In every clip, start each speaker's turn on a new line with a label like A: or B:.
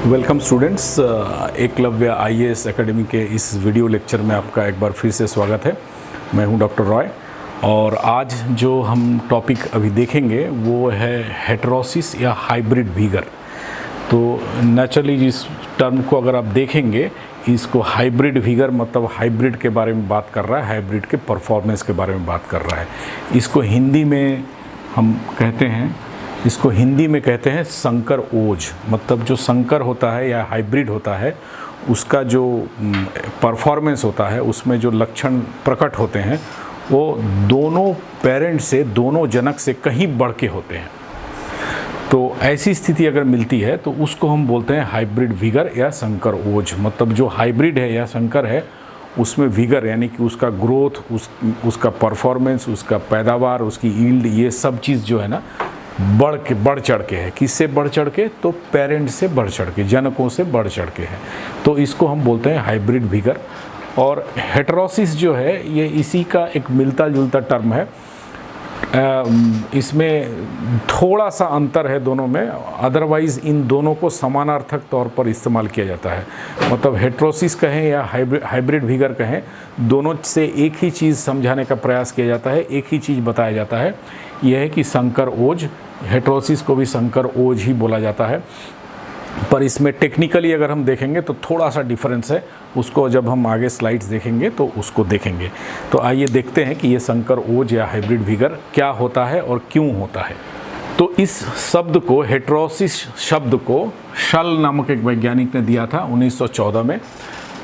A: Welcome students, Eklavya IAS academy के इस video lecture में आपका एक बार फिर से स्वागत है। मैं हूं डॉक्टर रॉय और आज जो हम टॉपिक अभी देखेंगे वो है हेटेरोसिस या हाइब्रिड वीगर। तो नेचुरली इस टर्म को अगर आप देखेंगे, इसको हाइब्रिड वीगर मतलब हाइब्रिड के बारे में बात कर रहा है, हाइब्रिड के परफॉर्मेंस के बारे में बात कर रहा है। इसको हिंदी में हम कहते हैं, इसको हिंदी में कहते हैं संकर ओज। मतलब जो संकर होता है या हाइब्रिड होता है उसका जो परफॉर्मेंस होता है, उसमें जो लक्षण प्रकट होते हैं वो दोनों पेरेंट से, दोनों जनक से कहीं बढ़ के होते हैं। तो ऐसी स्थिति अगर मिलती है तो उसको हम बोलते हैं हाइब्रिड वीगर या संकर ओज। मतलब जो हाइब्रिड है या संकर है उसमें वीगर यानी कि उसका ग्रोथ, उसका परफॉर्मेंस, उसका पैदावार, उसकी यील्ड, ये सब चीज़ जो है ना बढ़ चढ़ के है। किससे बढ़ चढ़ के? तो पेरेंट से बढ़ चढ़ के, जनकों से बढ़ चढ़ के है। तो इसको हम बोलते हैं हाइब्रिड वीगर। और हेटेरोसिस जो है ये इसी का एक मिलता जुलता टर्म है। इसमें थोड़ा सा अंतर है दोनों में, अदरवाइज़ इन दोनों को समानार्थक तौर पर इस्तेमाल किया जाता है। मतलब हेटेरोसिस कहें या हाइब्रिड वीगर कहें, दोनों से एक ही चीज़ समझाने का प्रयास किया जाता है, एक ही चीज़ बताया जाता है। यह है कि संकर ओज, हेटेरोसिस को भी संकर ओज ही बोला जाता है। पर इसमें टेक्निकली अगर हम देखेंगे तो थोड़ा सा डिफरेंस है, उसको जब हम आगे स्लाइड्स देखेंगे तो उसको देखेंगे। तो आइए देखते हैं कि ये संकर ओज या हाइब्रिड वीगर क्या होता है और क्यों होता है। तो इस शब्द को, हेटेरोसिस शब्द को शल नामक एक वैज्ञानिक ने दिया था 1914 में।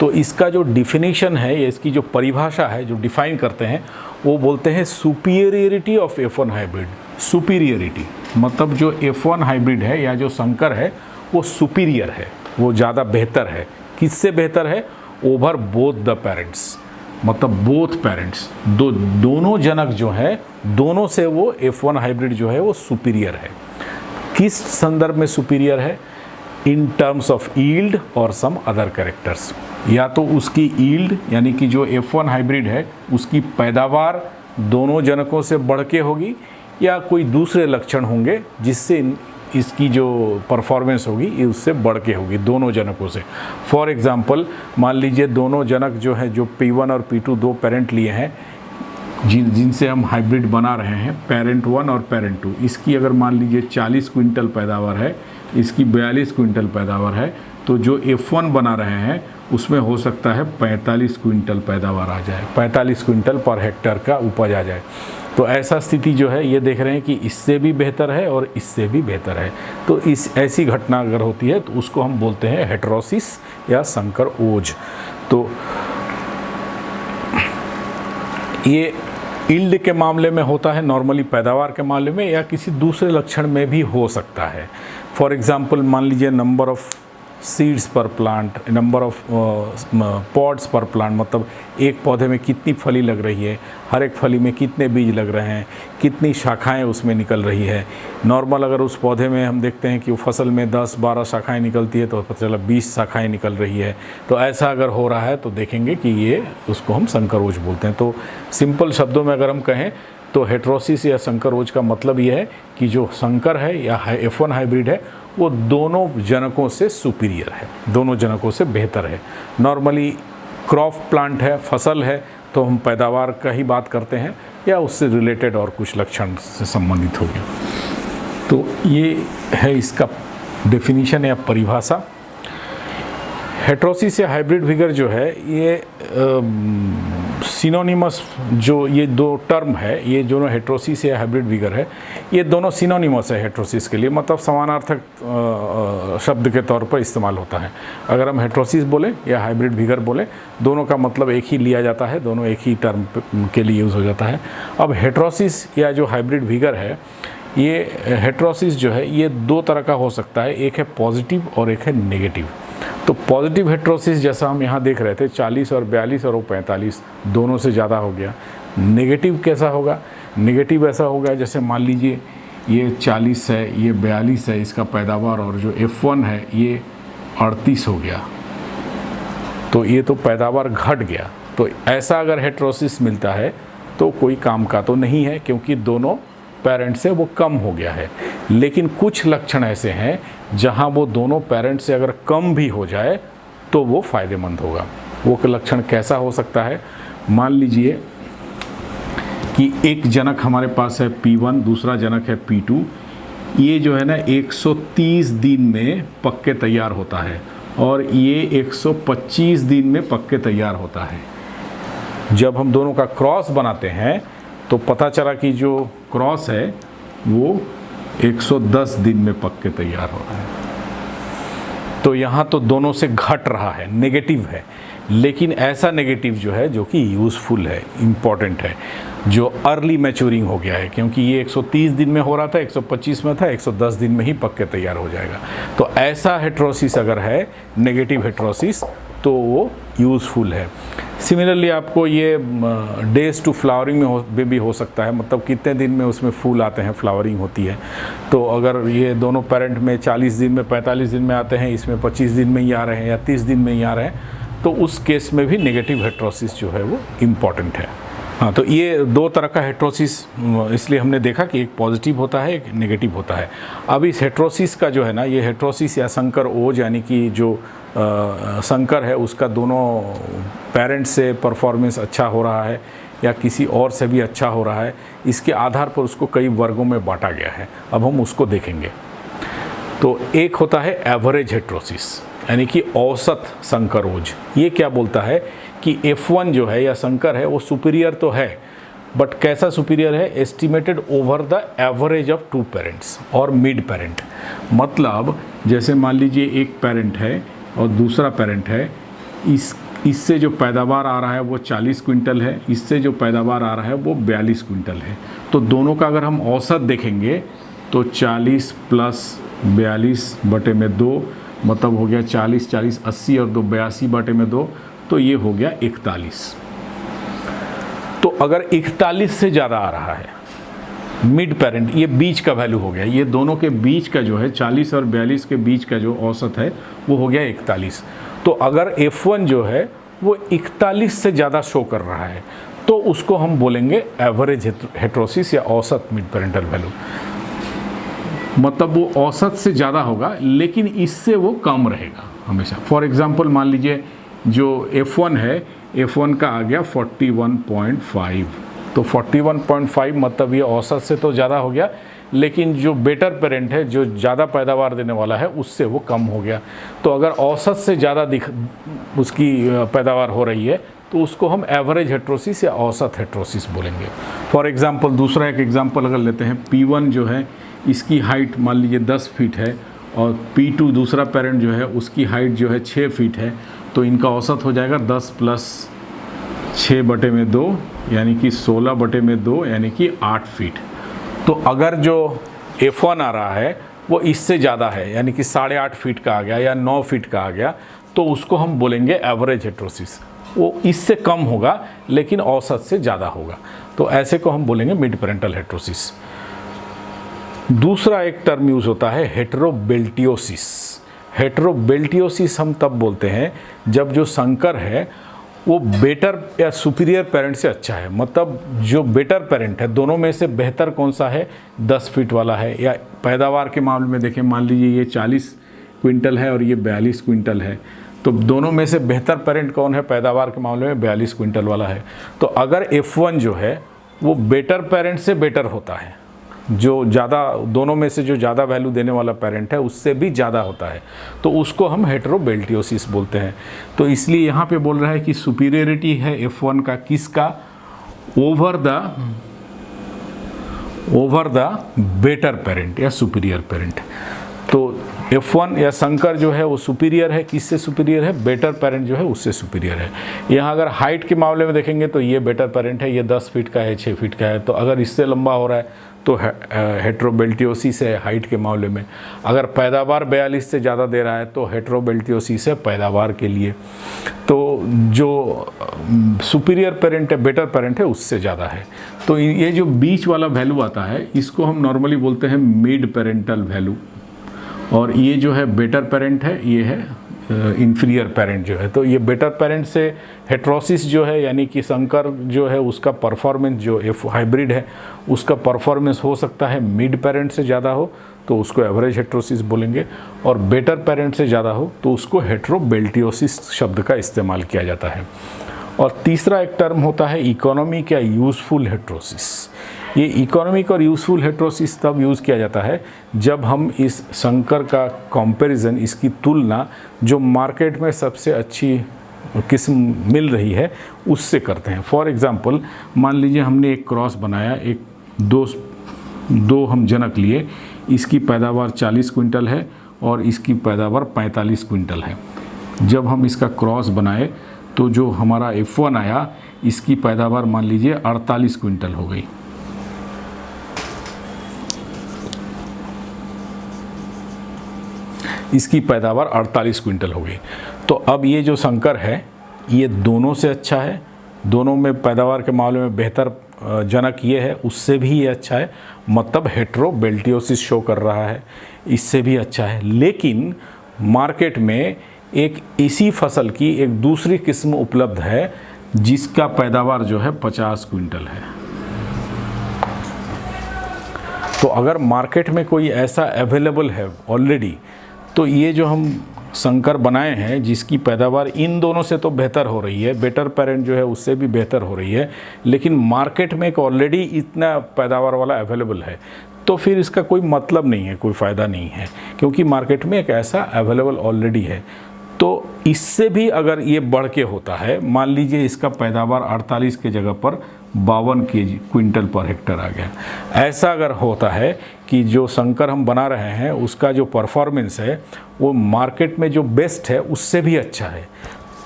A: तो इसका जो डिफिनीशन है या इसकी जो परिभाषा है, जो डिफाइन करते हैं, वो बोलते हैं superiority of F1 hybrid. Superiority मतलब जो F1 हाइब्रिड है या जो संकर है वो सुपीरियर है, वो ज़्यादा बेहतर है। किससे बेहतर है? Over both the parents. मतलब बोथ पेरेंट्स, दोनों जनक जो है, दोनों से वो F1 हाइब्रिड जो है वो सुपीरियर है। किस संदर्भ में सुपीरियर है? इन टर्म्स ऑफ यील्ड और सम अदर कैरेक्टर्स। या तो उसकी यील्ड यानी कि जो F1 हाइब्रिड है उसकी पैदावार दोनों जनकों से बढ़ के होगी, या कोई दूसरे लक्षण होंगे जिससे इसकी जो परफॉर्मेंस होगी ये उससे बढ़ के होगी दोनों जनकों से। फॉर एग्ज़ाम्पल, मान लीजिए दोनों जनक जो है, जो P1 और P2 दो पेरेंट लिए हैं जिनसे हम हाइब्रिड बना रहे हैं, पेरेंट 1 और पेरेंट 2, इसकी अगर मान लीजिए 40 क्विंटल पैदावार है, इसकी 42 क्विंटल पैदावार है, तो जो F1 बना रहे हैं उसमें हो सकता है 45 क्विंटल पैदावार आ जाए, 45 क्विंटल पर हेक्टेयर का उपज आ जाए। तो ऐसा स्थिति जो है ये देख रहे हैं कि इससे भी बेहतर है और इससे भी बेहतर है। तो ऐसी घटना अगर होती है तो उसको हम बोलते हैं हेटेरोसिस या संकर ओज। तो ये यील्ड के मामले में होता है, नॉर्मली पैदावार के मामले में, या किसी दूसरे लक्षण में भी हो सकता है। फॉर एग्ज़ाम्पल, मान लीजिए नंबर ऑफ सीड्स पर प्लांट, नंबर ऑफ पॉड्स पर प्लांट, मतलब एक पौधे में कितनी फली लग रही है, हर एक फली में कितने बीज लग रहे हैं, कितनी शाखाएं उसमें निकल रही है। नॉर्मल अगर उस पौधे में हम देखते हैं कि वो फसल में 10-12 शाखाएं निकलती है तो पता चला 20 शाखाएं निकल रही है। तो ऐसा अगर हो रहा है तो देखेंगे कि ये उसको हम संकर ओज बोलते हैं। तो सिंपल शब्दों में अगर हम कहें तो हेटेरोसिस या संकर ओज का मतलब ये है कि जो संकर है या F1 हाइब्रिड है वो दोनों जनकों से सुपीरियर है, दोनों जनकों से बेहतर है। नॉर्मली क्रॉप प्लांट है, फसल है, तो हम पैदावार का ही बात करते हैं या उससे रिलेटेड और कुछ लक्षण से संबंधित होगी। तो ये है इसका डेफिनीशन या परिभाषा। हेटेरोसिस या हाइब्रिड वीगर जो है ये सिनोनिमस, जो ये दो टर्म है, ये दोनों हेटेरोसिस या हाइब्रिड वीगर है, ये दोनों सिनोनिमस है हेटेरोसिस के लिए। मतलब समानार्थक शब्द के तौर पर इस्तेमाल होता है। अगर हम हेटेरोसिस बोले या हाइब्रिड वीगर बोले, दोनों का मतलब एक ही लिया जाता है, दोनों एक ही टर्म के लिए यूज़ हो जाता है। अब हेटेरोसिस या जो हाइब्रिड वीगर है, ये हेटेरोसिस जो है ये दो तरह का हो सकता है, एक है पॉजिटिव और एक है नेगेटिव। तो पॉजिटिव हेटेरोसिस जैसा हम यहाँ देख रहे थे 40 और 42 और 45 दोनों से ज़्यादा हो गया। नेगेटिव कैसा होगा? नेगेटिव ऐसा होगा जैसे मान लीजिए ये 40 है, ये 42 है इसका पैदावार, और जो F1 है ये 38 हो गया, तो ये तो पैदावार घट गया। तो ऐसा अगर हेटेरोसिस मिलता है तो कोई काम का तो नहीं है, क्योंकि दोनों पेरेंट से वो कम हो गया है। लेकिन कुछ लक्षण ऐसे हैं जहाँ वो दोनों पेरेंट से अगर कम भी हो जाए तो वो फ़ायदेमंद होगा। वो लक्षण कैसा हो सकता है? मान लीजिए कि एक जनक हमारे पास है P1, दूसरा जनक है P2। ये जो है ना 130 दिन में पक के तैयार होता है और ये 125 दिन में पक के तैयार होता है। जब हम दोनों का क्रॉस बनाते हैं तो पता चला कि जो क्रॉस है वो 110 दिन में पक के तैयार हो रहा है। तो यहाँ तो दोनों से घट रहा है, नेगेटिव है, लेकिन ऐसा नेगेटिव जो है जो कि यूज़फुल है, इम्पॉर्टेंट है, जो अर्ली मैच्योरिंग हो गया है, क्योंकि ये 130 दिन में हो रहा था, 125 में था, 110 दिन में ही पक के तैयार हो जाएगा। तो ऐसा हेटेरोसिस अगर है, नेगेटिव हेटेरोसिस, तो वो यूज़फुल है। सिमिलरली आपको ये डेज टू फ्लावरिंग में भी हो सकता है, मतलब कितने दिन में उसमें फूल आते हैं, फ्लावरिंग होती है। तो अगर ये दोनों पेरेंट में 40 दिन में, 45 दिन में आते हैं, इसमें 25 दिन में ही आ रहे हैं या 30 दिन में ही आ रहे हैं, तो उस केस में भी नेगेटिव हेटेरोसिस जो है वो इम्पॉर्टेंट है। हाँ, तो ये दो तरह का हेटेरोसिस इसलिए हमने देखा कि एक पॉजिटिव होता है, एक नेगेटिव होता है। अब इस हेटेरोसिस का जो है ना, ये हेटेरोसिस या संकर ओज, यानी कि जो संकर है उसका दोनों पेरेंट्स से परफॉर्मेंस अच्छा हो रहा है या किसी और से भी अच्छा हो रहा है, इसके आधार पर उसको कई वर्गों में बांटा गया है। अब हम उसको देखेंगे। तो एक होता है एवरेज हेटेरोसिस, यानी कि औसत संकर ओज। ये क्या बोलता है कि F1 जो है या संकर है वो सुपीरियर तो है, बट कैसा सुपीरियर है? Estimated over the average of two parents और मिड पेरेंट। मतलब जैसे मान लीजिए एक पेरेंट है और दूसरा पेरेंट है, इससे जो पैदावार आ रहा है वो 40 क्विंटल है, इससे जो पैदावार आ रहा है वो 42 क्विंटल है। तो दोनों का अगर हम औसत देखेंगे तो 40 प्लस 42 बटे में 2, मतलब हो गया 40, 40, 80 और 2 82 बटे में 2, तो ये हो गया 41। तो अगर 41 से ज़्यादा आ रहा है मिड पेरेंट, ये बीच का वैल्यू हो गया, ये दोनों के बीच का जो है 40 और 42 के बीच का जो औसत है वो हो गया 41। तो अगर F1 जो है वो 41 से ज़्यादा शो कर रहा है तो उसको हम बोलेंगे एवरेज हेटेरोसिस या औसत मिड पेरेंटल वैल्यू। मतलब वो औसत से ज़्यादा होगा लेकिन इससे वो कम रहेगा हमेशा। फॉर एग्ज़ाम्पल मान लीजिए जो F1 है, F1 का आ गया 41.5, तो 41.5 मतलब ये औसत से तो ज़्यादा हो गया, लेकिन जो बेटर पेरेंट है, जो ज़्यादा पैदावार देने वाला है, उससे वो कम हो गया। तो अगर औसत से ज़्यादा उसकी पैदावार हो रही है तो उसको हम एवरेज हेटेरोसिस या औसत हेटेरोसिस बोलेंगे। फॉर एग्ज़ाम्पल दूसरा एक एग्ज़ाम्पल अगर लेते हैं, P1 जो है इसकी हाइट मान लीजिए 10 फीट है और P2 दूसरा पेरेंट जो है उसकी हाइट जो है 6 फीट है, तो इनका औसत हो जाएगा 10 प्लस 6 बटे में 2 यानी कि 16 बटे में 2 यानी कि 8 फीट। तो अगर जो F1 आ रहा है वो इससे ज़्यादा है, यानी कि 8.5 फीट का आ गया या 9 फीट का आ गया, तो उसको हम बोलेंगे एवरेज हेटेरोसिस। वो इससे कम होगा लेकिन औसत से ज़्यादा होगा, तो ऐसे को हम बोलेंगे मिड पेरेंटल हेटेरोसिस। दूसरा एक टर्म यूज़ होता है हेटेरोबेल्टियोसिस। हेटेरोबेल्टियोसिस हम तब बोलते हैं जब जो संकर है वो बेटर या सुपीरियर पेरेंट से अच्छा है। मतलब जो बेटर पेरेंट है, दोनों में से बेहतर कौन सा है? 10 फीट वाला है। या पैदावार के मामले में देखें, मान लीजिए ये 40 क्विंटल है और ये 42 क्विंटल है, तो दोनों में से बेहतर पेरेंट कौन है? पैदावार के मामले में 42 क्विंटल वाला है। तो अगर F1 जो है वो बेटर पेरेंट से बेटर होता है, जो ज़्यादा, दोनों में से जो ज़्यादा वैल्यू देने वाला पेरेंट है उससे भी ज़्यादा होता है, तो उसको हम हेटेरोबेल्टियोसिस बोलते हैं। तो इसलिए यहाँ पे बोल रहा है कि सुपीरियरिटी है F1 का, किसका? ओवर द बेटर पेरेंट या सुपीरियर पेरेंट। तो F1 या संकर जो है वो सुपीरियर है, किससे सुपीरियर है? बेटर पेरेंट जो है उससे सुपीरियर है। यहाँ अगर हाइट के मामले में देखेंगे तो ये बेटर पेरेंट है, ये 10 फीट का है, 6 फीट का है, तो अगर इससे लंबा हो रहा है तो हेटेरोबेल्टियोसिस है हाइट के मामले में। अगर पैदावार 42 से ज़्यादा दे रहा है तो हेटेरोबेल्टियोसिस है पैदावार के लिए। तो जो सुपीरियर पेरेंट है, बेटर पेरेंट है, उससे ज़्यादा है। तो ये जो बीच वाला वैल्यू आता है इसको हम नॉर्मली बोलते हैं मिड पेरेंटल वैल्यू, और ये जो है बेटर पेरेंट है, ये है इन्फीरियर पेरेंट जो है। तो ये बेटर पेरेंट से हेट्रोसिस जो है, यानी कि संकर जो है उसका परफॉर्मेंस, जो एफ हाइब्रिड है उसका परफॉर्मेंस हो सकता है मिड पेरेंट से ज़्यादा हो तो उसको एवरेज हेट्रोसिस बोलेंगे, और बेटर पेरेंट से ज़्यादा हो तो उसको हेट्रोबेल्टियोसिस शब्द का इस्तेमाल किया जाता है। और तीसरा एक टर्म होता है इकोनॉमिक या यूज़फुल हेट्रोसिस। ये इकोनॉमिक और यूज़फुल हेट्रोसिस तब यूज़ किया जाता है जब हम इस संकर का कंपैरिजन, इसकी तुलना जो मार्केट में सबसे अच्छी किस्म मिल रही है उससे करते हैं। फॉर एग्ज़ाम्पल, मान लीजिए हमने एक क्रॉस बनाया, एक दो हम जनक लिए, इसकी पैदावार 40 क्विंटल है और इसकी पैदावार 45 क्विंटल है। जब हम इसका क्रॉस बनाए तो जो हमारा F1 आया, इसकी पैदावार मान लीजिए 48 क्विंटल हो गई। इसकी पैदावार 48 क्विंटल हो गई। तो अब ये जो संकर है ये दोनों से अच्छा है, दोनों में पैदावार के मामले में बेहतर जनक ये है, उससे भी ये अच्छा है, मतलब हेट्रोबेल्टियोसिस शो कर रहा है, इससे भी अच्छा है। लेकिन मार्केट में एक इसी फसल की एक दूसरी किस्म उपलब्ध है जिसका पैदावार जो है 50 क्विंटल है। तो अगर मार्केट में कोई ऐसा अवेलेबल है ऑलरेडी, तो ये जो हम संकर बनाए हैं जिसकी पैदावार इन दोनों से तो बेहतर हो रही है, बेटर पेरेंट जो है उससे भी बेहतर हो रही है, लेकिन मार्केट में एक ऑलरेडी इतना पैदावार वाला अवेलेबल है, तो फिर इसका कोई मतलब नहीं है, कोई फ़ायदा नहीं है, क्योंकि मार्केट में एक ऐसा अवेलेबल ऑलरेडी है। तो इससे भी अगर ये बढ़ के होता है, मान लीजिए इसका पैदावार 48 के जगह पर 52 क्विंटल पर हेक्टर आ गया, ऐसा अगर होता है कि जो संकर हम बना रहे हैं उसका जो परफॉर्मेंस है वो मार्केट में जो बेस्ट है उससे भी अच्छा है,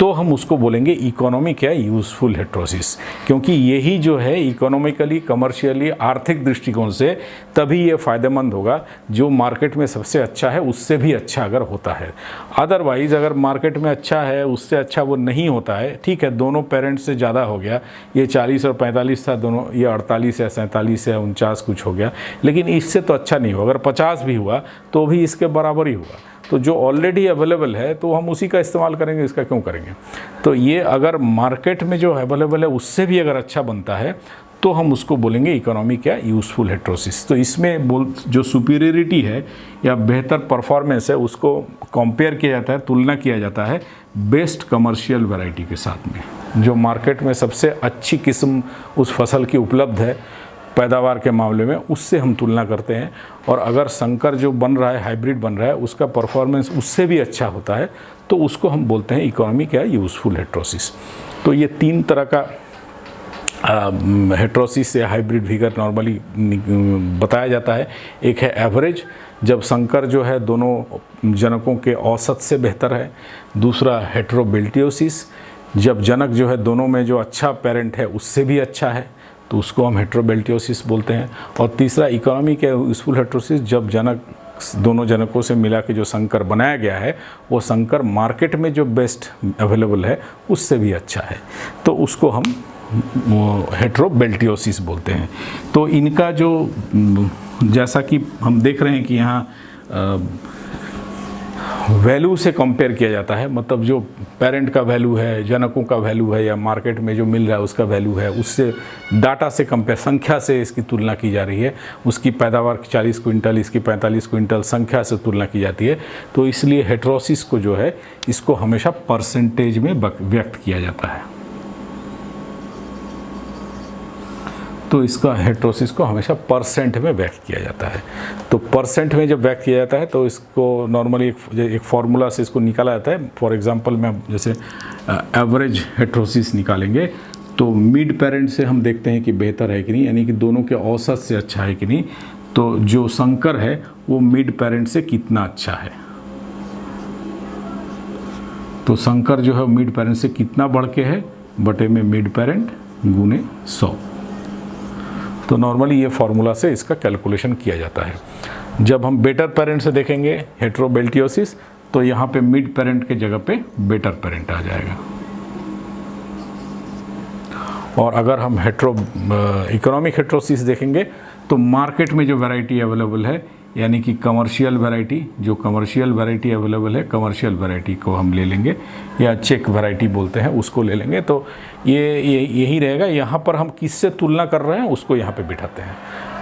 A: तो हम उसको बोलेंगे इकोनॉमिक या यूज़फुल हेट्रोसिस, क्योंकि यही जो है इकोनॉमिकली, कमर्शियली, आर्थिक दृष्टिकोण से तभी ये फ़ायदेमंद होगा जो मार्केट में सबसे अच्छा है उससे भी अच्छा अगर होता है। अदरवाइज़ अगर मार्केट में अच्छा है उससे अच्छा वो नहीं होता है, ठीक है दोनों पेरेंट से ज़्यादा हो गया, ये 40 और 45 था दोनों, ये 48 या 47 या 49 कुछ हो गया, लेकिन इससे तो अच्छा नहीं हुआ। अगर 50 भी हुआ तो भी इसके बराबर ही हुआ। तो जो ऑलरेडी अवेलेबल है तो हम उसी का इस्तेमाल करेंगे, इसका क्यों करेंगे। तो ये अगर मार्केट में जो अवेलेबल है उससे भी अगर अच्छा बनता है तो हम उसको बोलेंगे इकोनॉमिक या यूज़फुल हेट्रोसिस। तो इसमें जो सुपीरियरिटी है या बेहतर परफॉर्मेंस है उसको कंपेयर किया जाता है, तुलना किया जाता है बेस्ट कमर्शियल वैरायटी के साथ में, जो मार्केट में सबसे अच्छी किस्म उस फसल की उपलब्ध है पैदावार के मामले में, उससे हम तुलना करते हैं। और अगर संकर जो बन रहा है, हाइब्रिड बन रहा है, उसका परफॉर्मेंस उससे भी अच्छा होता है तो उसको हम बोलते हैं इकोनॉमिक या यूज़फुल हेट्रोसिस। तो ये 3 तरह का हेट्रोसिस या हाइब्रिड विगर नॉर्मली बताया जाता है। एक है एवरेज, जब संकर जो है दोनों जनकों के औसत से बेहतर है। दूसरा हेट्रोबेल्टियोसिस, जब जनक जो है दोनों में जो अच्छा पेरेंट है उससे भी अच्छा है तो उसको हम हेट्रोबेल्टियोसिस बोलते हैं। और तीसरा इकोनॉमिक या यूज़फुल हेट्रोसिस, जब जनक दोनों जनकों से मिला के जो संकर बनाया गया है वो संकर मार्केट में जो बेस्ट अवेलेबल है उससे भी अच्छा है, तो उसको हम हेट्रोबेल्टियोसिस बोलते हैं। तो इनका जो, जैसा कि हम देख रहे हैं कि यहाँ वैल्यू से कंपेयर किया जाता है, मतलब जो पेरेंट का वैल्यू है, जनकों का वैल्यू है, या मार्केट में जो मिल रहा है उसका वैल्यू है, उससे डाटा से कंपेयर, संख्या से इसकी तुलना की जा रही है। उसकी पैदावार 40 क्विंटल, इसकी 45 क्विंटल, संख्या से तुलना की जाती है। तो इसलिए हेट्रोसिस को जो है इसको हमेशा परसेंटेज में व्यक्त किया जाता है। तो इसका हेट्रोसिस को हमेशा परसेंट में व्यक्त किया जाता है। तो परसेंट में जब व्यक्त किया जाता है तो इसको नॉर्मली एक फार्मूला से इसको निकाला जाता है। फॉर एग्जांपल मैं जैसे एवरेज हेट्रोसिस निकालेंगे तो मिड पेरेंट से हम देखते हैं कि बेहतर है कि नहीं, यानी कि दोनों के औसत से अच्छा है कि नहीं। तो जो संकर है वो मिड पेरेंट से कितना अच्छा है, तो संकर जो है मिड पेरेंट से कितना बढ़ के है, बटे में मिड पेरेंट गुने 100। तो नॉर्मली ये फार्मूला से इसका कैलकुलेशन किया जाता है। जब हम बेटर पेरेंट से देखेंगे हेट्रोबेल्टियोसिस, तो यहाँ पे मिड पेरेंट के जगह पे बेटर पेरेंट आ जाएगा। और अगर हम इकोनॉमिक हेट्रोसिस देखेंगे तो मार्केट में जो वैरायटी अवेलेबल है यानी कि कमर्शियल वैरायटी, जो कमर्शियल वैरायटी अवेलेबल है कमर्शियल वैरायटी को हम ले लेंगे, या चेक वैरायटी बोलते हैं उसको ले लेंगे। तो यही रहेगा। यहाँ पर हम किससे तुलना कर रहे हैं उसको यहाँ पे बिठाते हैं।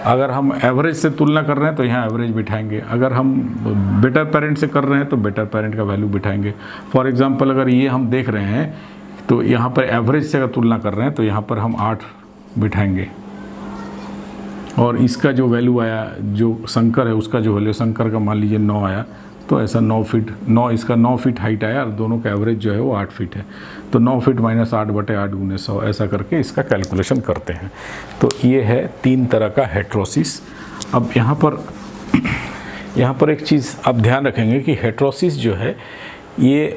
A: अगर हम एवरेज से तुलना कर रहे हैं तो यहाँ एवरेज बिठाएंगे, अगर हम बेटर पेरेंट से कर रहे हैं तो बेटर पेरेंट का वैल्यू बिठाएंगे। फॉर एग्जांपल अगर ये हम देख रहे हैं तो यहाँ पर एवरेज से अगर तुलना कर रहे हैं तो यहाँ पर हम 8 बिठाएंगे, और इसका जो वैल्यू आया, जो शंकर है उसका जो वैल्यू शंकर का मान लीजिए 9 आया, तो ऐसा 9 फीट, इसका 9 फीट हाइट आया और दोनों का एवरेज जो है वो 8 फीट है। तो 9 फीट माइनस 8/8 गुने 100 ऐसा करके इसका कैलकुलेशन करते हैं। तो ये है 3 तरह का हेट्रोसिस। अब यहाँ पर एक चीज़ आप ध्यान रखेंगे कि हेट्रोसिस जो है ये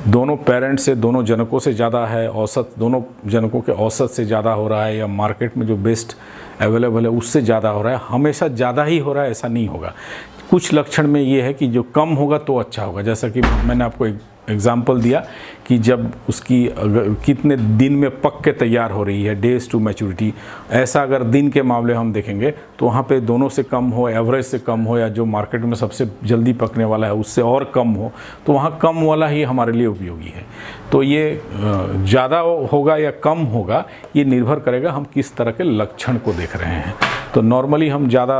A: दोनों पेरेंट से, दोनों जनकों से ज़्यादा है, औसत दोनों जनकों के औसत से ज़्यादा हो रहा है, या मार्केट में जो बेस्ट अवेलेबल है उससे ज़्यादा हो रहा है। हमेशा ज़्यादा ही हो रहा है ऐसा नहीं होगा। कुछ लक्षण में ये है कि जो कम होगा तो अच्छा होगा। जैसा कि मैंने आपको एक एग्जाम्पल दिया कि जब उसकी कितने दिन में पक के तैयार हो रही है, डेज टू मैच्योरिटी, ऐसा अगर दिन के मामले हम देखेंगे तो वहाँ पे दोनों से कम हो, एवरेज से कम हो, या जो मार्केट में सबसे जल्दी पकने वाला है उससे और कम हो, तो वहाँ कम वाला ही हमारे लिए उपयोगी है। तो ये ज़्यादा होगा या कम होगा ये निर्भर करेगा हम किस तरह के लक्षण को देख रहे हैं। तो नॉर्मली हम ज़्यादा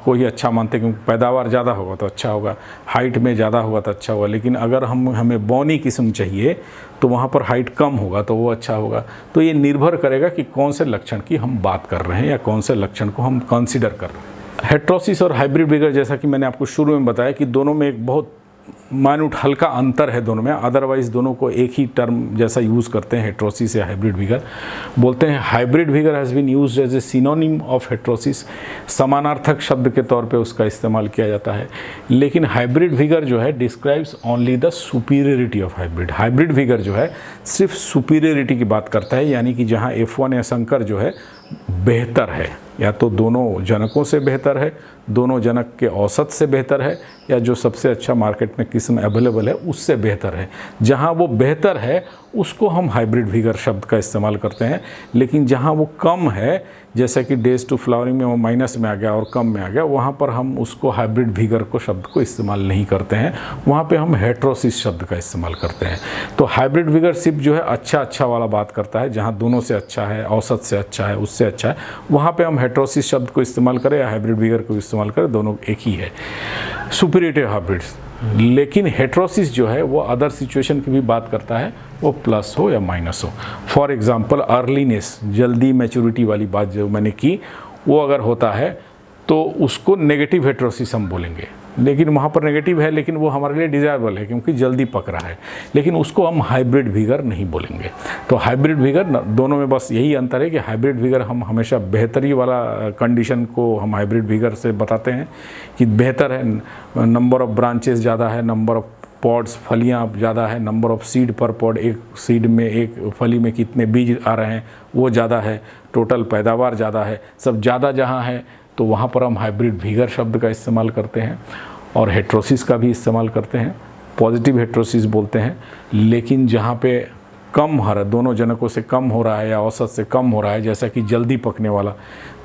A: को ही अच्छा मानते हैं क्योंकि पैदावार ज़्यादा होगा तो अच्छा होगा, हाइट में ज़्यादा होगा तो अच्छा होगा। लेकिन अगर हमें बौनी किस्म चाहिए तो वहाँ पर हाइट कम होगा तो वो अच्छा होगा। तो ये निर्भर करेगा कि कौन से लक्षण की हम बात कर रहे हैं या कौन से लक्षण को हम कंसीडर कर रहे हैं। हेट्रोसिस और हाइब्रिड विगर, जैसा कि मैंने आपको शुरू में बताया कि दोनों में एक बहुत माइन्यूट हल्का अंतर है दोनों में, अदरवाइज़ दोनों को एक ही टर्म जैसा यूज़ करते हैं, हेट्रोसिस या हाइब्रिड विगर बोलते हैं। Hybrid vigour has been used as a synonym of heterosis, समानार्थक शब्द के तौर पे उसका इस्तेमाल किया जाता है। लेकिन हाइब्रिड विगर जो है describes only the superiority of hybrid. Hybrid vigour जो है सिर्फ सुपीरियरिटी की बात करता है, यानी कि जहाँ F1 या शंकर जो है बेहतर है, या तो दोनों जनकों से बेहतर है, दोनों जनक के औसत से बेहतर है, या जो सबसे अच्छा मार्केट में किस्म अवेलेबल है उससे बेहतर है। जहाँ वो बेहतर है उसको हम हाइब्रिड विगर शब्द का इस्तेमाल करते हैं। लेकिन जहाँ वो कम है, जैसे कि डेज टू फ्लावरिंग में वो माइनस में आ गया और कम में आ गया, वहाँ पर हम उसको हाइब्रिड विगर को शब्द को इस्तेमाल नहीं करते हैं, वहाँ पे हम हेट्रोसिस शब्द का इस्तेमाल करते हैं। तो हाइब्रिड विगर सिर्फ जो है अच्छा वाला बात करता है, जहाँ दोनों से अच्छा है, औसत से अच्छा है, उससे अच्छा है, वहाँ पे हम हेट्रोसिस शब्द को इस्तेमाल करें या हाइब्रिड विगर को इस्तेमाल करें, दोनों एक ही है, सुपीरियरिटी हाइब्रिड्स। लेकिन हेट्रोसिस जो है वो अदर सिचुएशन की भी बात करता है, वो प्लस हो या माइनस हो। फॉर एग्जांपल अर्लीनेस, जल्दी मैच्योरिटी वाली बात जो मैंने की, वो अगर होता है तो उसको नेगेटिव हेट्रोसिस हम बोलेंगे। लेकिन वहाँ पर नेगेटिव है, लेकिन वो हमारे लिए डिज़ायरेबल है क्योंकि जल्दी पक रहा है, लेकिन उसको हम हाइब्रिड विगर नहीं बोलेंगे। तो हाइब्रिड विगर दोनों में बस यही अंतर है कि हाइब्रिड विगर हम हमेशा बेहतरी वाला कंडीशन को हम हाइब्रिड विगर से बताते हैं कि बेहतर है, नंबर ऑफ ब्रांचेस ज़्यादा है, नंबर ऑफ पॉड्स, फलियाँ ज़्यादा है, नंबर ऑफ सीड पर पॉड, एक सीड में, एक फली में कितने बीज आ रहे हैं वो ज़्यादा है, टोटल पैदावार ज़्यादा है, सब ज़्यादा जहाँ है तो वहाँ पर हम हाइब्रिड विगर शब्द का इस्तेमाल करते हैं और हेट्रोसिस का भी इस्तेमाल करते हैं, पॉजिटिव हेट्रोसिस बोलते हैं। लेकिन जहाँ पे कम हो रहा है, दोनों जनकों से कम हो रहा है या औसत से कम हो रहा है, जैसा कि जल्दी पकने वाला,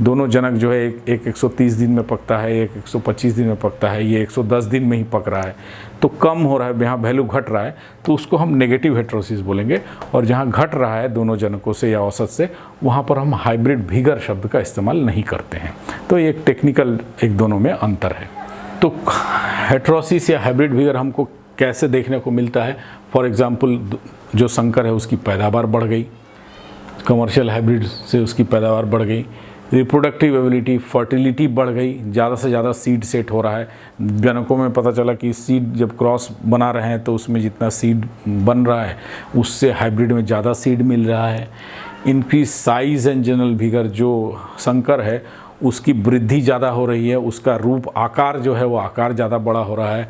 A: दोनों जनक जो है एक 130 दिन में पकता है, एक 125 दिन में पकता है, ये 110 दिन में ही पक रहा है, तो कम हो रहा है, यहाँ वैल्यू घट रहा है, तो उसको हम नेगेटिव हेट्रोसिस बोलेंगे। और जहाँ घट रहा है दोनों जनकों से या औसत से, वहाँ पर हम हाइब्रिड विगर शब्द का इस्तेमाल नहीं करते हैं। तो ये एक टेक्निकल एक दोनों में अंतर है। तो हेट्रोसिस या हाइब्रिड विगर हमको कैसे देखने को मिलता है? फॉर एग्जांपल जो शंकर है उसकी पैदावार बढ़ गई, कमर्शियल हाइब्रिड से उसकी पैदावार बढ़ गई, रिप्रोडक्टिव एबिलिटी, फर्टिलिटी बढ़ गई, ज़्यादा से ज़्यादा सीड सेट हो रहा है। जनकों में पता चला कि सीड जब क्रॉस बना रहे हैं तो उसमें जितना सीड बन रहा है उससे हाइब्रिड में ज़्यादा सीड मिल रहा है। Increase size and general vigour, जो शंकर है उसकी वृद्धि ज़्यादा हो रही है, उसका रूप आकार जो है वो आकार ज़्यादा बड़ा हो रहा है,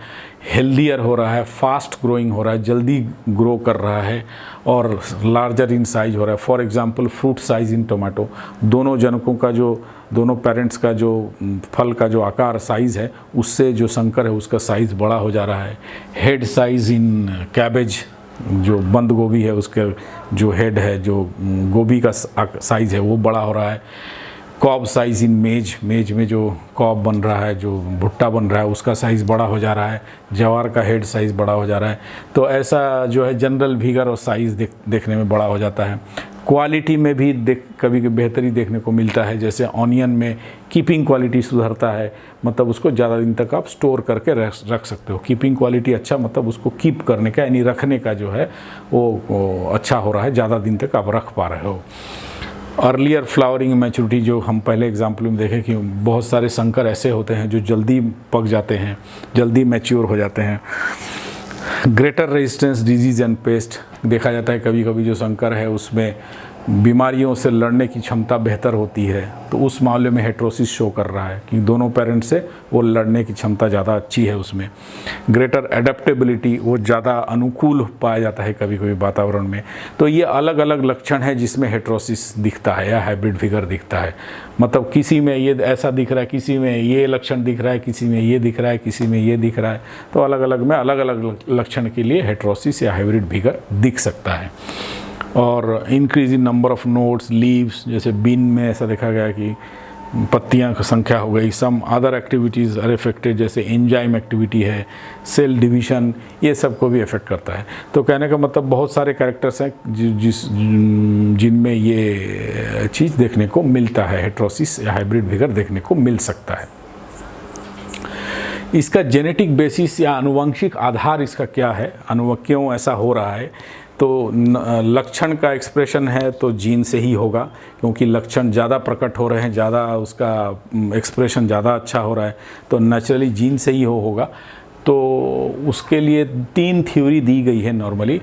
A: हेल्दियर हो रहा है, फास्ट ग्रोइंग हो रहा है, जल्दी ग्रो कर रहा है और लार्जर इन साइज हो रहा है। For example fruit size in tomato, दोनों जनकों का जो, दोनों पेरेंट्स का जो फल का जो आकार साइज़ है उससे जो शंकर है उसका साइज़ बड़ा हो जा रहा है। हेड साइज़ इन कैबेज, जो बंद गोभी है उसके जो हेड है, जो गोभी का साइज़ है वो बड़ा हो रहा है। कॉब साइज़ इन मेज, मेज में जो कॉब बन रहा है, जो भुट्टा बन रहा है, उसका साइज़ बड़ा हो जा रहा है, ज्वार का हेड साइज़ बड़ा हो जा रहा है। तो ऐसा जो है जनरल विगर और साइज़ देखने में बड़ा हो जाता है। क्वालिटी में भी कभी बेहतरी देखने को मिलता है, जैसे ऑनियन में कीपिंग क्वालिटी सुधरता है, मतलब उसको ज़्यादा दिन तक आप स्टोर करके रख सकते हो। कीपिंग क्वालिटी अच्छा, मतलब उसको कीप करने का यानी रखने का जो है वो अच्छा हो रहा है, ज़्यादा दिन तक आप रख पा रहे हो। अर्लियर फ्लावरिंग मैच्योरिटी, जो हम पहले एग्जाम्पल में देखें कि बहुत सारे संकर ऐसे होते हैं जो जल्दी पक जाते हैं, जल्दी मैच्योर हो जाते हैं। Greater resistance disease and paste, देखा जाता है कभी कभी जो संकर है उसमें बीमारियों से लड़ने की क्षमता बेहतर होती है, तो उस मामले में हेट्रोसिस शो कर रहा है कि दोनों पेरेंट से वो लड़ने की क्षमता ज़्यादा अच्छी है उसमें। ग्रेटर एडेप्टेबिलिटी, वो ज़्यादा अनुकूल पाया जाता है कभी कभी वातावरण में। तो ये अलग अलग लक्षण है जिसमें हेट्रोसिस दिखता है या हाइब्रिड फिगर दिखता है। मतलब किसी में ये ऐसा दिख रहा है, किसी में ये लक्षण दिख रहा है, किसी में ये दिख रहा है, किसी में ये दिख रहा है। तो अलग अलग में अलग अलग लक्षण के लिए हेट्रोसिस या हाइब्रिड फिगर दिख सकता है। और increase in number of nodes, leaves, जैसे बीन में ऐसा देखा गया कि पत्तियां की संख्या हो गई। Some other activities are affected, जैसे एंजाइम एक्टिविटी है, सेल डिवीज़न, ये सब को भी इफेक्ट करता है। तो कहने का मतलब बहुत सारे कैरेक्टर्स हैं जिनमें ये चीज़ देखने को मिलता है, हेट्रोसिस या हाइब्रिड फिगर देखने को मिल सकता है। इसका जेनेटिक बेसिस या आनुवंशिक आधार इसका क्या है, क्यों ऐसा हो रहा है? तो लक्षण का एक्सप्रेशन है तो जीन से ही होगा, क्योंकि लक्षण ज़्यादा प्रकट हो रहे हैं, ज़्यादा उसका एक्सप्रेशन ज़्यादा अच्छा हो रहा है, तो नेचुरली जीन से ही होगा। तो उसके लिए 3 थ्योरी दी गई है नॉर्मली,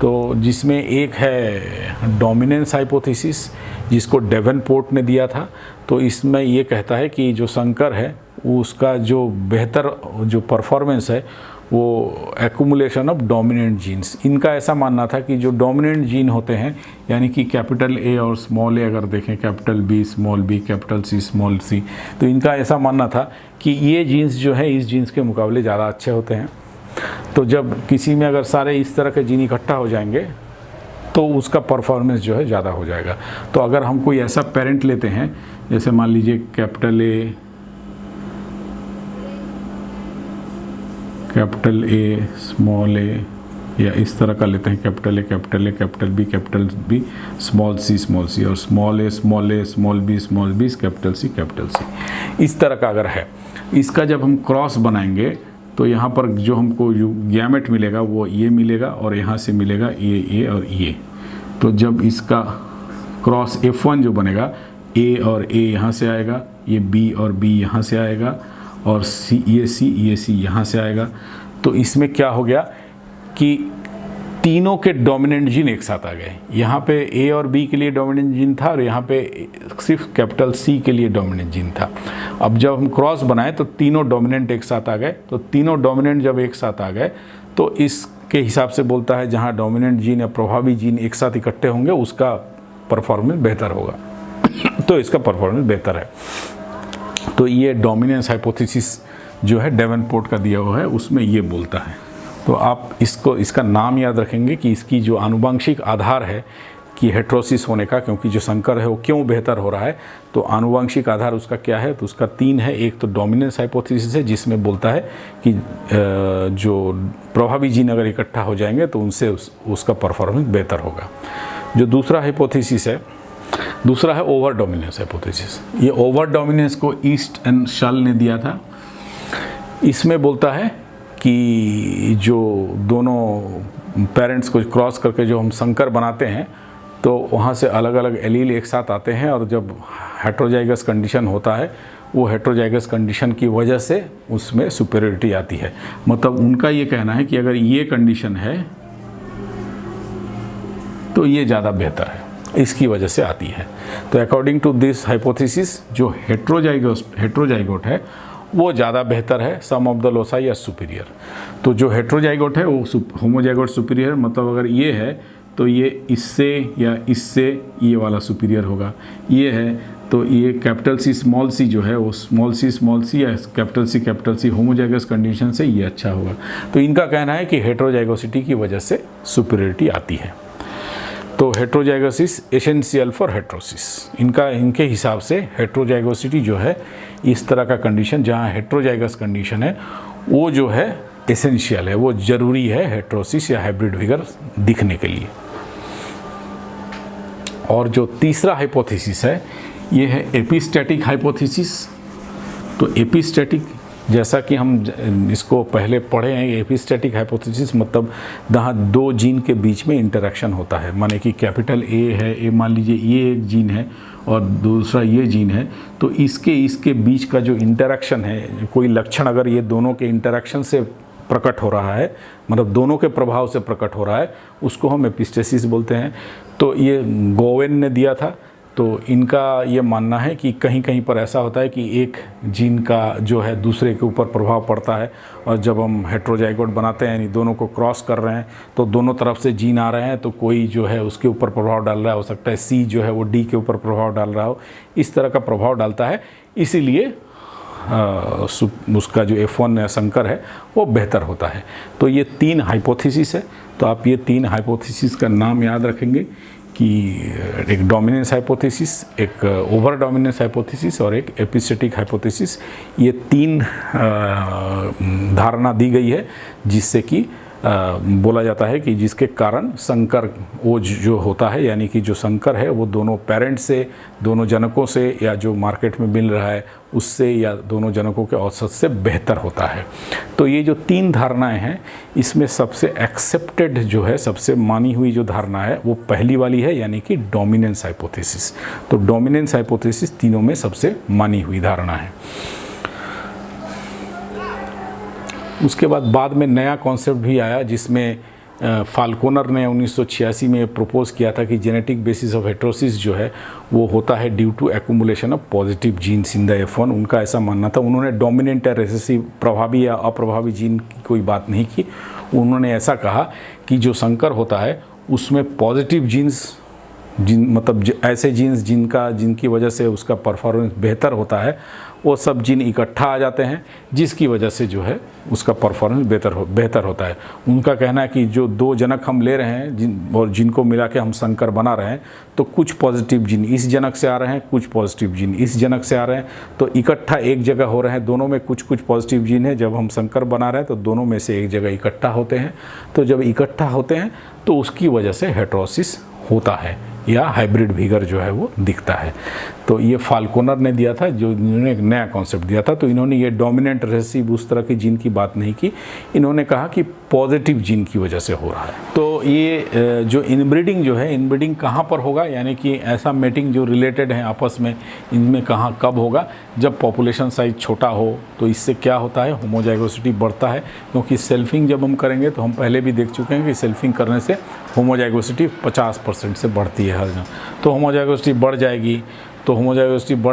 A: तो जिसमें एक है डोमिनेंस हाइपोथेसिस, जिसको डेवेनपोर्ट ने दिया था। तो इसमें ये कहता है कि जो संकर है उसका जो बेहतर जो परफॉर्मेंस है वो एक्यूमुलेशन ऑफ डोमिनेंट जीन्स। इनका ऐसा मानना था कि जो डोमिनेंट जीन होते हैं, यानी कि कैपिटल ए और स्मॉल ए अगर देखें, capital B small b, capital C small c, तो इनका ऐसा मानना था कि ये जीन्स जो है इस जीन्स के मुकाबले ज़्यादा अच्छे होते हैं। तो जब किसी में अगर सारे इस तरह के जीन इकट्ठा हो जाएंगे तो उसका परफॉर्मेंस जो है ज़्यादा हो जाएगा। तो अगर हम कोई ऐसा पेरेंट लेते हैं, जैसे मान लीजिए कैपिटल ए स्मॉल ए, या इस तरह का लेते हैं capital A capital A capital B small c और small a small b capital C, इस तरह का अगर है, इसका जब हम क्रॉस बनाएंगे तो यहाँ पर जो हमको गैमेट मिलेगा वो ये मिलेगा और यहाँ से मिलेगा ये और ये। तो जब इसका क्रॉस F1 जो बनेगा, ए और ए यहाँ से आएगा, ये बी और बी यहाँ से आएगा, और ये सी यहाँ से आएगा। तो इसमें क्या हो गया कि तीनों के डोमिनेंट जीन एक साथ आ गए। यहाँ पे ए और बी के लिए डोमिनेंट जीन था और यहाँ पे सिर्फ कैपिटल सी के लिए डोमिनेंट जीन था। अब जब हम क्रॉस बनाए तो तीनों डोमिनेंट एक साथ आ गए। तो तीनों डोमिनेंट जब एक साथ आ गए तो इसके हिसाब से बोलता है जहाँ डोमिनेंट जीन या प्रभावी जीन एक साथ इकट्ठे होंगे उसका परफॉर्मेंस बेहतर होगा। तो इसका परफॉर्मेंस बेहतर है। तो ये डोमिनेंस हाइपोथेसिस जो है डेवेनपोर्ट का दिया हुआ है, उसमें ये बोलता है। तो आप इसका नाम याद रखेंगे कि इसकी जो आनुवंशिक आधार है कि हेट्रोसिस होने का, क्योंकि जो संकर है वो क्यों बेहतर हो रहा है, तो आनुवंशिक आधार उसका क्या है, तो उसका 3 है। एक तो डोमिनेंस हाइपोथेसिस है जिसमें बोलता है कि जो प्रभावी जीन अगर इकट्ठा हो जाएंगे तो उनसे उसका परफॉर्मेंस बेहतर होगा। जो दूसरा हाइपोथेसिस है, दूसरा है ओवर डोमिनेंस हाइपोथेसिस। ये ओवर डोमिनेंस को ईस्ट एंड शल ने दिया था। इसमें बोलता है कि जो दोनों पेरेंट्स को क्रॉस करके जो हम संकर बनाते हैं तो वहाँ से अलग अलग एलील एक साथ आते हैं, और जब हेट्रोजाइगस कंडीशन होता है वो हेट्रोजाइगस कंडीशन की वजह से उसमें सुपेरियरिटी आती है। मतलब उनका ये कहना है कि अगर ये कंडीशन है तो ये ज़्यादा बेहतर है, इसकी वजह से आती है। तो अकॉर्डिंग टू दिस हाइपोथेसिस जो हेट्रोजाइगोट है वो ज़्यादा बेहतर है, सम ऑफ द लोसाई या सुपीरियर। तो जो हेट्रोजाइगोट है वो होमोजाइगोट सुपीरियर, मतलब अगर ये है तो ये इससे या इससे ये वाला सुपीरियर होगा। ये है तो ये कैपिटल सी स्मॉल सी जो है वो स्मॉल सी या कैपिटल सी होमोजाइगस कंडीशन से ये अच्छा होगा। तो इनका कहना है कि हेट्रोजाइगोसिटी की वजह से सुपीरियरिटी आती है। तो हेट्रोजाइगोसिस एसेंशियल फॉर हेट्रोसिस, इनके हिसाब से हेट्रोजाइगोसिटी जो है इस तरह का कंडीशन जहाँ हेट्रोजाइगस कंडीशन है वो जो है एसेंशियल है, वो ज़रूरी है हेट्रोसिस या हाइब्रिड विगर दिखने के लिए। और जो तीसरा हाइपोथेसिस है ये है एपिस्टैटिक हाइपोथेसिस। तो एपिस्टैटिक जैसा कि हम इसको पहले पढ़े हैं, एपिस्टैटिक हाइपोथेसिस मतलब जहाँ दो जीन के बीच में इंटरेक्शन होता है, माने कि कैपिटल ए है, ए मान लीजिए ये एक जीन है और दूसरा ये जीन है, तो इसके बीच का जो इंटरेक्शन है, कोई लक्षण अगर ये दोनों के इंटरेक्शन से प्रकट हो रहा है, मतलब दोनों के प्रभाव से प्रकट हो रहा है, उसको हम एपिस्टेसिस बोलते हैं। तो ये गोवेन ने दिया था। तो इनका ये मानना है कि कहीं कहीं पर ऐसा होता है कि एक जीन का जो है दूसरे के ऊपर प्रभाव पड़ता है, और जब हम हेट्रोजाइगोट बनाते हैं यानी दोनों को क्रॉस कर रहे हैं तो दोनों तरफ से जीन आ रहे हैं, तो कोई जो है उसके ऊपर प्रभाव डाल रहा है, हो सकता है सी जो है वो डी के ऊपर प्रभाव डाल रहा हो, इस तरह का प्रभाव डालता है। इसीलिए उसका जो F1 या संकर है वो बेहतर होता है। तो ये 3 हाइपोथेसिस है। तो आप ये 3 हाइपोथेसिस का नाम याद रखेंगे कि एक डोमिनेंस हाइपोथेसिस, एक ओवर डोमिनेंस हाइपोथेसिस और एक एपिस्टेटिक हाइपोथेसिस। ये 3 धारणा दी गई है जिससे कि बोला जाता है कि जिसके कारण संकर वो जो होता है, यानी कि जो संकर है वो दोनों पेरेंट से, दोनों जनकों से, या जो मार्केट में मिल रहा है उससे, या दोनों जनकों के औसत से बेहतर होता है। तो ये जो 3 धारणाएं हैं इसमें सबसे एक्सेप्टेड जो है, सबसे मानी हुई जो धारणा है वो पहली वाली है, यानी कि डोमिनेंस हाइपोथेसिस। तो डोमिनेंस हाइपोथेसिस तीनों में सबसे मानी हुई धारणा है। उसके बाद में नया कॉन्सेप्ट भी आया जिसमें फाल्कोनर ने 1986 में प्रपोज़ किया था कि जेनेटिक बेसिस ऑफ हेट्रोसिस जो है वो होता है due to accumulation of positive genes in the F1। उनका ऐसा मानना था। उन्होंने डोमिनेंट या रिसेसिव, प्रभावी या अप्रभावी जीन की कोई बात नहीं की। उन्होंने ऐसा कहा कि जो संकर होता है उसमें पॉजिटिव जीन्स, मतलब ऐसे जीन्स जिनकी वजह से उसका परफॉर्मेंस बेहतर होता है, वो सब जीन इकट्ठा आ जाते हैं जिसकी वजह से जो है उसका परफॉर्मेंस बेहतर होता है। उनका कहना है कि जो 2 जनक हम ले रहे हैं और जिनको मिला के हम संकर बना रहे हैं, तो कुछ पॉजिटिव जीन इस जनक से आ रहे हैं, कुछ पॉजिटिव जीन इस जनक से आ रहे हैं, तो इकट्ठा एक जगह हो रहे हैं। दोनों में कुछ कुछ पॉजिटिव जीन है। जब हम संकर बना रहे हैं तो दोनों में से एक जगह इकट्ठा होते हैं। तो जब इकट्ठा होते हैं तो उसकी वजह से हेट्रोसिस होता है या हाइब्रिड विगर जो है वो दिखता है। तो ये फाल्कोनर ने दिया था, जो इन्होंने एक नया कॉन्सेप्ट दिया था। तो इन्होंने ये डोमिनेंट रिसेसिव उस तरह की जीन की बात नहीं की, इन्होंने कहा कि पॉजिटिव जीन की वजह से हो रहा है। तो ये जो इनब्रीडिंग जो है, इनब्रीडिंग कहाँ पर होगा, यानी कि ऐसा मेटिंग जो रिलेटेड है आपस में, इनमें कहाँ कब होगा? जब पॉपुलेशन साइज छोटा हो। तो इससे क्या होता है, होमोजाइगोसिटी बढ़ता है, क्योंकि सेल्फिंग जब हम करेंगे तो हम पहले भी देख चुके हैं कि सेल्फिंग करने से होमोजाइगोसिटी 50% से बढ़ती है हर जगह। तो होमोजाइगोसिटी बढ़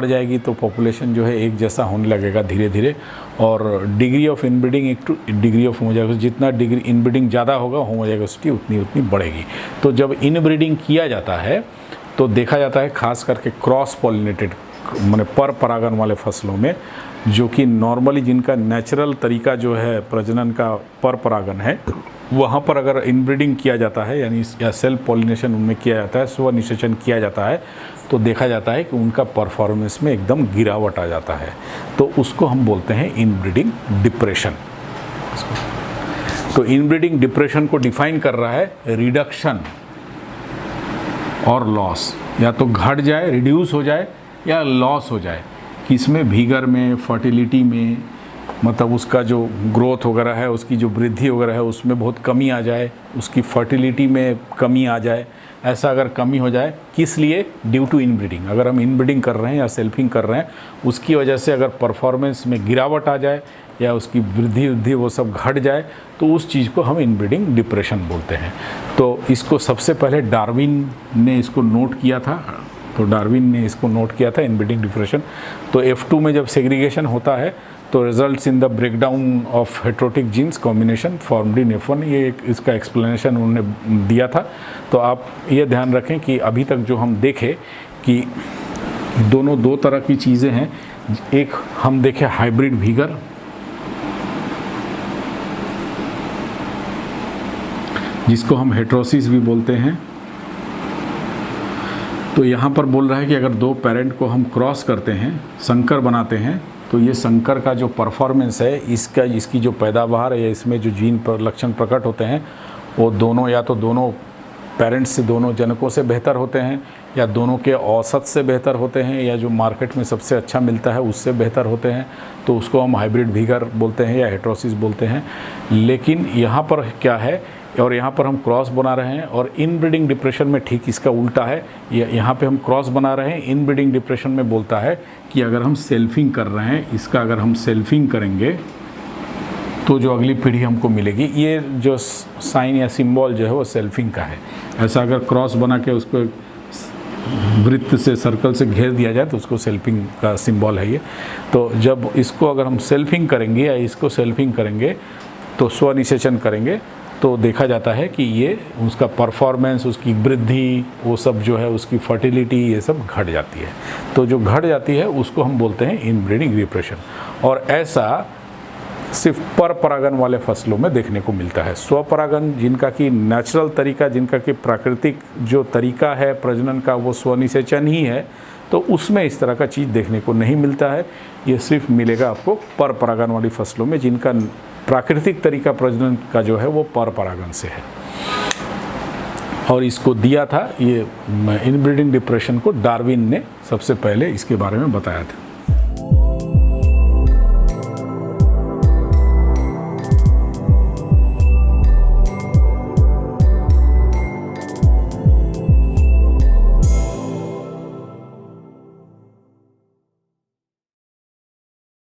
A: जाएगी, तो पॉपुलेशन जो है एक जैसा होने लगेगा धीरे धीरे। और डिग्री ऑफ इनब्रीडिंग एक टू डिग्री ऑफ होमोजाइगोसिटी, जितना डिग्री इनब्रीडिंग ज़्यादा होगा होमोजाइगोसिटी उतनी बढ़ेगी। तो जब इनब्रीडिंग किया जाता है तो देखा जाता है खास करके क्रॉस पॉलिनेटेड माने पर परागण वाले फसलों में, जो कि नॉर्मली जिनका नेचुरल तरीका जो है प्रजनन का पर परागण है, वहाँ पर अगर इनब्रीडिंग किया जाता है यानी या सेल्फ पॉलिनेशन उनमें किया जाता है, स्वनिषेचन किया जाता है, तो देखा जाता है कि उनका परफॉर्मेंस में एकदम गिरावट आ जाता है। तो उसको हम बोलते हैं इनब्रीडिंग डिप्रेशन। तो इनब्रीडिंग डिप्रेशन को डिफाइन कर रहा है रिडक्शन और लॉस, या तो घट जाए, रिड्यूस हो जाए, या लॉस हो जाए। किसमें? विगर में, फर्टिलिटी में, मतलब उसका जो ग्रोथ वगैरह है, उसकी जो वृद्धि वगैरह है उसमें बहुत कमी आ जाए, उसकी फर्टिलिटी में कमी आ जाए। ऐसा अगर कमी हो जाए, किस लिए? Due to inbreeding. अगर हम इनब्रीडिंग कर रहे हैं या सेल्फिंग कर रहे हैं, उसकी वजह से अगर परफॉर्मेंस में गिरावट आ जाए या उसकी वृद्धि वो सब घट जाए, तो उस चीज़ को हम इनब्रीडिंग डिप्रेशन बोलते हैं। तो इसको सबसे पहले डार्विन ने इसको नोट किया था। Inbreeding depression. तो F2 में जब सेग्रीगेशन होता है तो results in the breakdown of heterotic genes combination formed in F1, ये इसका एक्सप्लेनेशन उन्होंने दिया था। तो आप ये ध्यान रखें कि अभी तक जो हम देखे कि दोनों 2 तरह की चीज़ें हैं। एक हम देखें हाइब्रिड विगर, जिसको हम हेट्रोसिस भी बोलते हैं, तो यहाँ पर बोल रहा है कि अगर दो पेरेंट को हम क्रॉस करते हैं, संकर बनाते हैं, तो ये संकर का जो परफॉर्मेंस है, इसकी जो पैदावार है, इसमें जो जीन पर लक्षण प्रकट होते हैं, वो दोनों या तो दोनों पेरेंट्स से, दोनों जनकों से बेहतर होते हैं, या दोनों के औसत से बेहतर होते हैं, या जो मार्केट में सबसे अच्छा मिलता है उससे बेहतर होते हैं, तो उसको हम हाइब्रिड वीगर बोलते हैं या हेटेरोसिस बोलते हैं। लेकिन यहाँ पर क्या है, और यहाँ पर हम क्रॉस बना रहे हैं, और इनब्रीडिंग डिप्रेशन में ठीक इसका उल्टा है। यहाँ पे हम क्रॉस बना रहे हैं, इनब्रीडिंग डिप्रेशन में बोलता है कि अगर हम सेल्फिंग कर रहे हैं, इसका अगर हम सेल्फिंग करेंगे तो जो अगली पीढ़ी हमको मिलेगी, ये जो साइन या सिंबल जो है वो सेल्फिंग का है। ऐसा अगर क्रॉस बना के उसको वृत्त से, सर्कल से घेर दिया जाए तो उसको सेल्फिंग का सिंबल है ये। तो जब इसको अगर हम सेल्फिंग करेंगे या इसको सेल्फिंग करेंगे, तो स्वनिषेचन करेंगे, तो देखा जाता है कि ये उसका परफॉर्मेंस, उसकी वृद्धि, वो सब जो है, उसकी फर्टिलिटी, ये सब घट जाती है। तो जो घट जाती है उसको हम बोलते हैं इनब्रीडिंग डिप्रेशन। और ऐसा सिर्फ पर परागन वाले फसलों में देखने को मिलता है। स्वपरागन, जिनका कि नेचुरल तरीका, जिनका कि प्राकृतिक जो तरीका है प्रजनन का, वो स्वनिषेचन ही है, तो उसमें इस तरह का चीज़ देखने को नहीं मिलता है। ये सिर्फ मिलेगा आपको पर परागन वाली फसलों में, जिनका प्राकृतिक तरीका प्रजनन का जो है वो पर परागन से है। और इसको दिया था, ये इनब्रीडिंग डिप्रेशन को डार्विन ने सबसे पहले इसके बारे में बताया था।